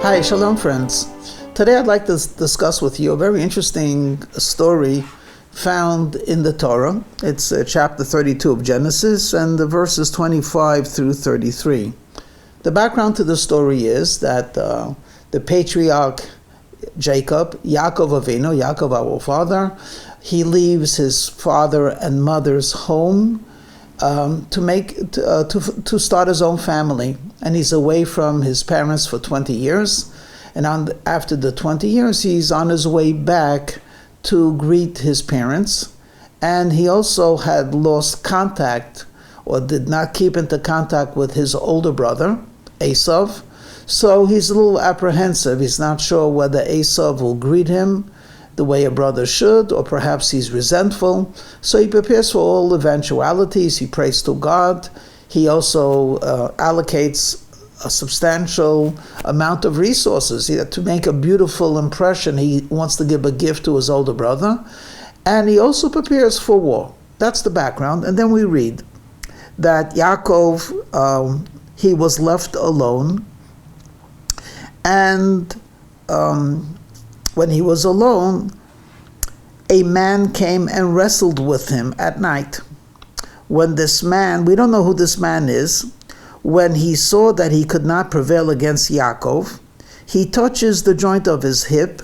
Hi, Shalom friends. Today I'd like to discuss with you a very interesting story found in the Torah. It's chapter 32 of Genesis and the verses 25 through 33. The background to the story is that the patriarch Jacob, Yakov Avinu, Yakov our father, he leaves his father and mother's home to start his own family, and he's away from his parents for 20 years. And after the 20 years, he's on his way back to greet his parents. And he also had lost contact, or did not keep into contact with his older brother, Esav. So he's a little apprehensive. He's not sure whether Esav will greet him the way a brother should, or perhaps he's resentful. So he prepares for all eventualities. He prays to God. He also allocates a substantial amount of resources to make a beautiful impression. He wants to give a gift to his older brother, and he also prepares for war. That's the background. And then we read that Yakov, he was left alone, and when he was alone, a man came and wrestled with him at night. When this man, we don't know who this man is, when he saw that he could not prevail against Yakov, he touches the joint of his hip,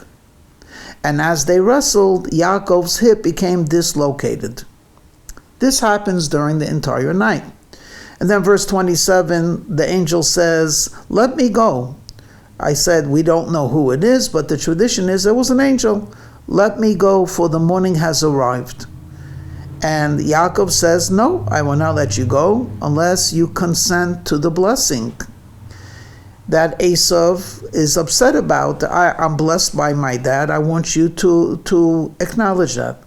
and as they wrestled, Yaakov's hip became dislocated. This happens during the entire night. And then verse 27, the angel says, "Let me go." I said, we don't know who it is, but the tradition is it was an angel. "Let me go, for the morning has arrived." And Yaakov says, "No, I will not let you go unless you consent to the blessing that Esav is upset about. I'm blessed by my dad. I want you to acknowledge that."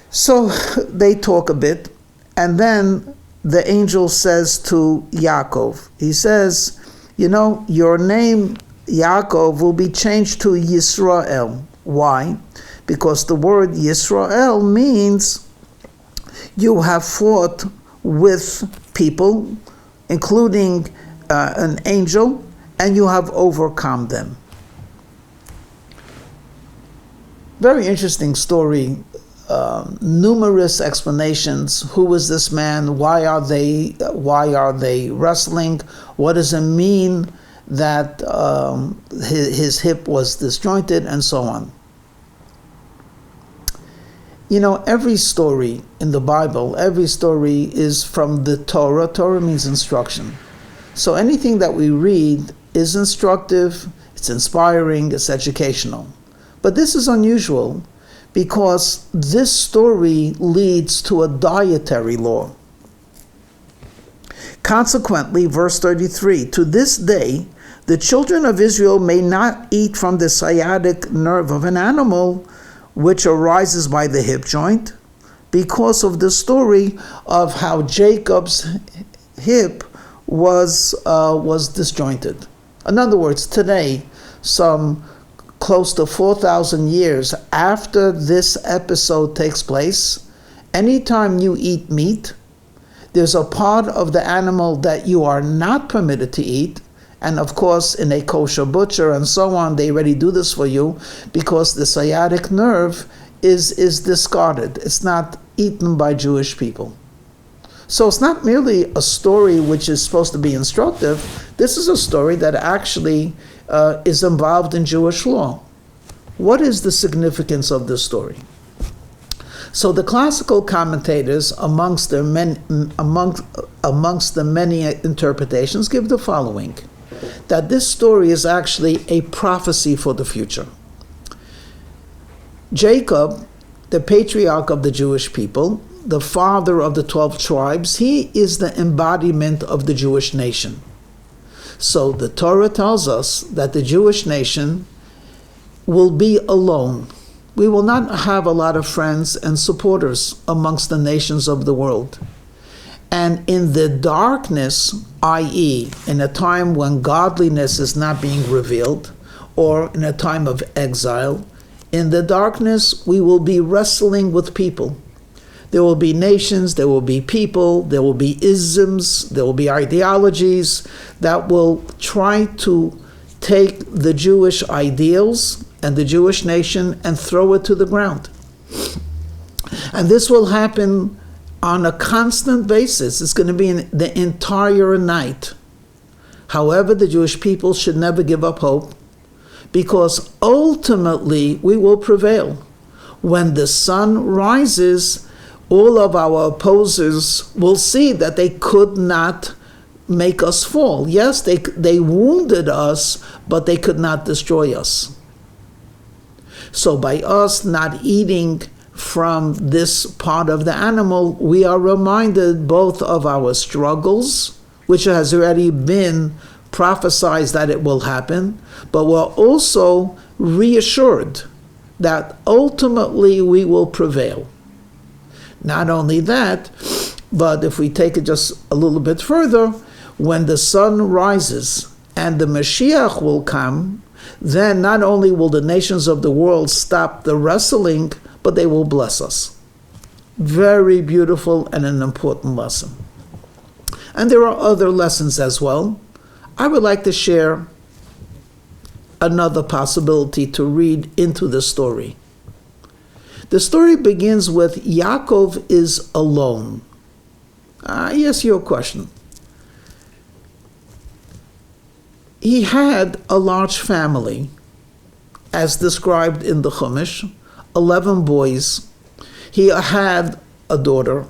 So they talk a bit, and then the angel says to Yaakov, he says, your name, Yaakov, will be changed to Yisrael. Why? Because the word Yisrael means you have fought with people, including an angel, and you have overcome them. Very interesting story. Numerous explanations. Who is this man? Why are they wrestling? What does it mean that his hip was disjointed, and so on? Every story in the Bible, every story is from the Torah. Torah means instruction. So anything that we read is instructive, it's inspiring, it's educational. But this is unusual, because this story leads to a dietary law. Consequently, verse 33, "To this day, the children of Israel may not eat from the sciatic nerve of an animal, which arises by the hip joint," because of the story of how Jacob's hip was disjointed. In other words, today, some close to 4,000 years after this episode takes place, anytime you eat meat, there's a part of the animal that you are not permitted to eat. And of course, in a kosher butcher and so on, they already do this for you, because the sciatic nerve is discarded. It's not eaten by Jewish people. So it's not merely a story which is supposed to be instructive. This is a story that actually is involved in Jewish law. What is the significance of this story? So the classical commentators, amongst the many interpretations, give the following: that this story is actually a prophecy for the future. Jacob, the patriarch of the Jewish people, the father of the 12 tribes, he is the embodiment of the Jewish nation. So the Torah tells us that the Jewish nation will be alone. We will not have a lot of friends and supporters amongst the nations of the world. And in the darkness, i.e., in a time when godliness is not being revealed, or in a time of exile, in the darkness we will be wrestling with people. There will be nations, there will be people, there will be isms, there will be ideologies that will try to take the Jewish ideals and the Jewish nation and throw it to the ground. And this will happen on a constant basis. It's going to be in the entire night. However, the Jewish people should never give up hope, because ultimately we will prevail. When the sun rises, all of our opposers will see that they could not make us fall. Yes, they wounded us, but they could not destroy us. So by us not eating from this part of the animal, we are reminded both of our struggles, which has already been prophesied that it will happen, but we're also reassured that ultimately we will prevail. Not only that, but if we take it just a little bit further, when the sun rises and the Mashiach will come, then not only will the nations of the world stop the wrestling, but they will bless us. Very beautiful and an important lesson. And there are other lessons as well. I would like to share another possibility to read into the story. The story begins with Yakov is alone. I ask you a question. He had a large family, as described in the Chumash, 11 boys. He had a daughter.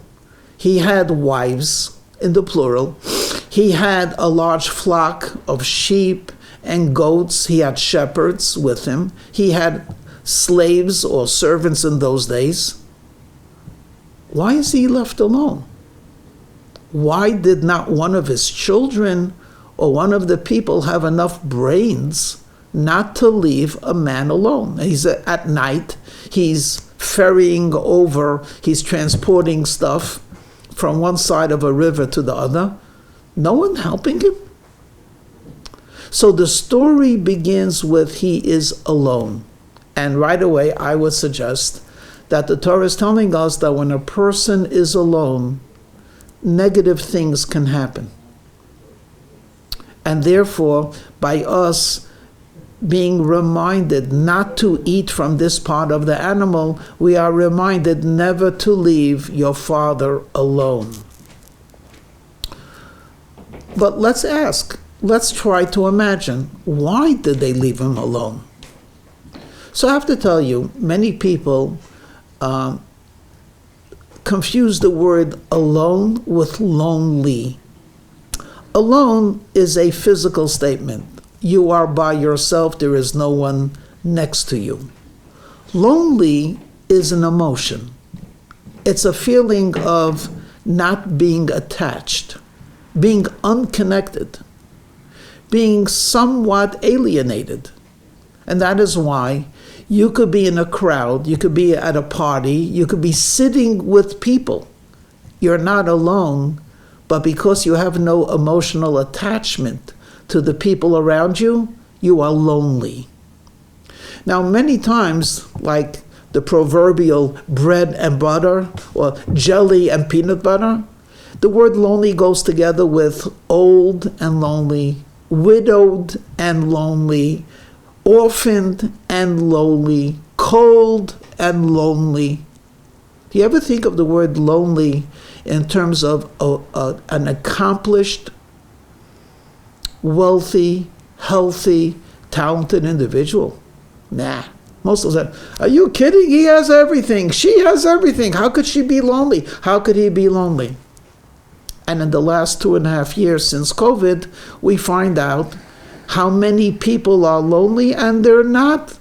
He had wives, in the plural. He had a large flock of sheep and goats. He had shepherds with him. He had slaves or servants in those days. Why is he left alone? Why did not one of his children or one of the people have enough brains not to leave a man alone? He's at night, he's ferrying over, he's transporting stuff from one side of a river to the other. No one helping him? So the story begins with he is alone. And right away, I would suggest that the Torah is telling us that when a person is alone, negative things can happen. And therefore, by us being reminded not to eat from this part of the animal, we are reminded never to leave your father alone. But let's try to imagine, why did they leave him alone? So I have to tell you, many people confuse the word alone with lonely. Alone is a physical statement. You are by yourself, there is no one next to you. Lonely is an emotion. It's a feeling of not being attached, being unconnected, being somewhat alienated. And that is why you could be in a crowd, you could be at a party, you could be sitting with people. You're not alone, but because you have no emotional attachment to the people around you, you are lonely. Now, many times, like the proverbial bread and butter, or jelly and peanut butter, the word lonely goes together with old and lonely, widowed and lonely, orphaned and lonely, cold and lonely. Do you ever think of the word lonely in terms of an accomplished, wealthy, healthy, talented individual? Nah. Most of them, are you kidding? He has everything. She has everything. How could she be lonely? How could he be lonely? And in the last 2.5 years since COVID, we find out how many people are lonely, and they're not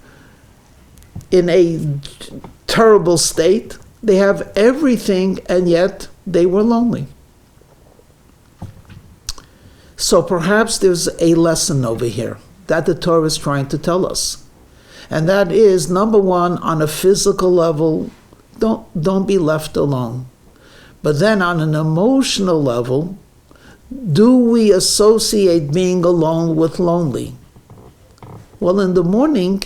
in a terrible state. They have everything, and yet they were lonely. So perhaps there's a lesson over here that the Torah is trying to tell us. And that is, number one, on a physical level, don't be left alone. But then on an emotional level, do we associate being alone with lonely? Well, in the morning,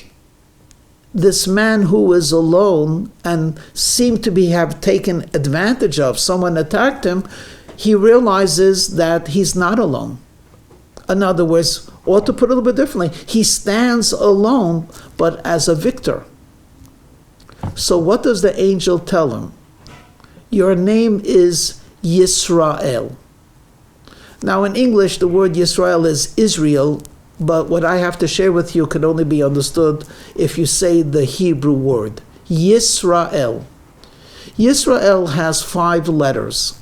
this man who is alone and seemed to have taken advantage of, someone attacked him, he realizes that he's not alone. In other words, or to put it a little bit differently, he stands alone, but as a victor. So what does the angel tell him? Your name is Yisrael. Now in English, the word Yisrael is Israel, but what I have to share with you can only be understood if you say the Hebrew word, Yisrael. Yisrael has 5 letters.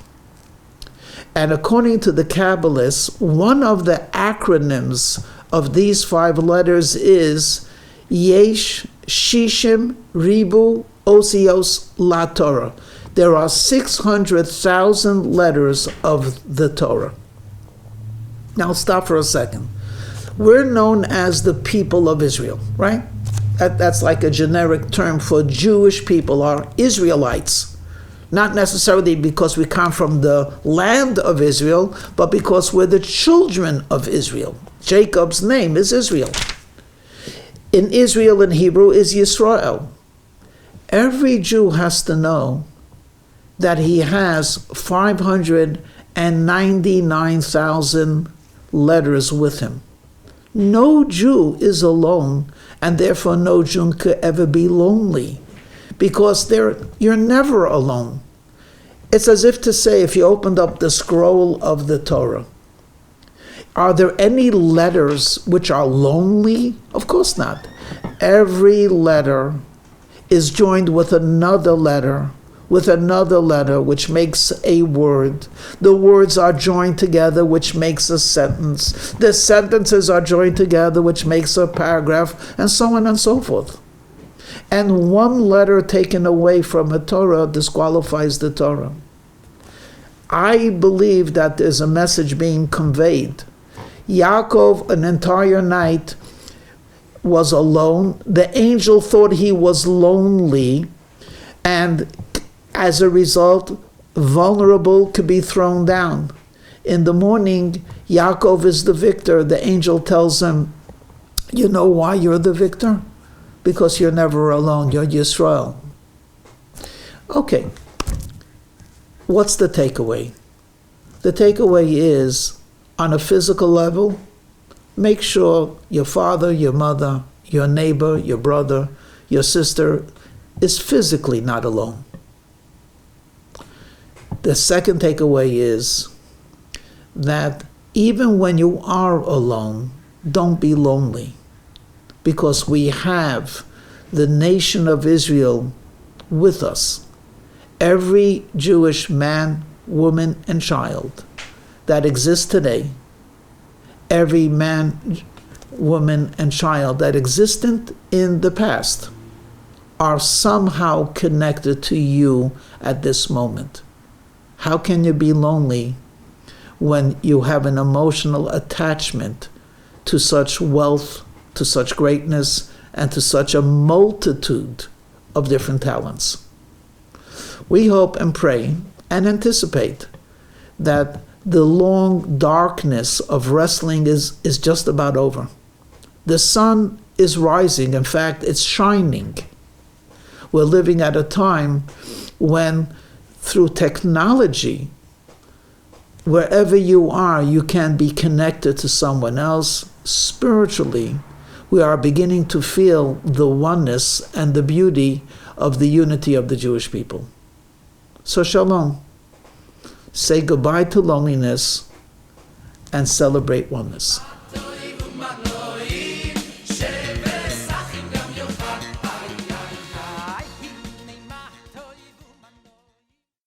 And according to the Kabbalists, one of the acronyms of these 5 letters is Yesh Shishim Ribu Osios La Torah. There are 600,000 letters of the Torah. Now stop for a second. We're known as the people of Israel, right? That's like a generic term for Jewish people, or Israelites. Not necessarily because we come from the land of Israel, but because we're the children of Israel. Jacob's name is Israel. In Israel in Hebrew is Yisrael. Every Jew has to know that he has 599,000 letters with him. No Jew is alone, and therefore no Jew could ever be lonely, because you're never alone. It's as if to say, if you opened up the scroll of the Torah, are there any letters which are lonely? Of course not. Every letter is joined with another letter, which makes a word. The words are joined together, which makes a sentence. The sentences are joined together, which makes a paragraph, and so on and so forth. And one letter taken away from a Torah disqualifies the Torah. I believe that there's a message being conveyed. Yakov, an entire night, was alone. The angel thought he was lonely, and as a result, vulnerable could be thrown down. In the morning, Yakov is the victor. The angel tells him, you know why you're the victor? Because you're never alone. You're Yisrael. Okay. What's the takeaway? The takeaway is, on a physical level, make sure your father, your mother, your neighbor, your brother, your sister is physically not alone. The second takeaway is that even when you are alone, don't be lonely, because we have the nation of Israel with us. Every Jewish man, woman, and child that exists today, every man, woman, and child that existed in the past, are somehow connected to you at this moment. How can you be lonely when you have an emotional attachment to such wealth, to such greatness, and to such a multitude of different talents? We hope and pray and anticipate that the long darkness of wrestling is just about over. The sun is rising. In fact, it's shining. We're living at a time when, through technology, wherever you are, you can be connected to someone else. Spiritually, we are beginning to feel the oneness and the beauty of the unity of the Jewish people. So shalom. Say goodbye to loneliness and celebrate oneness.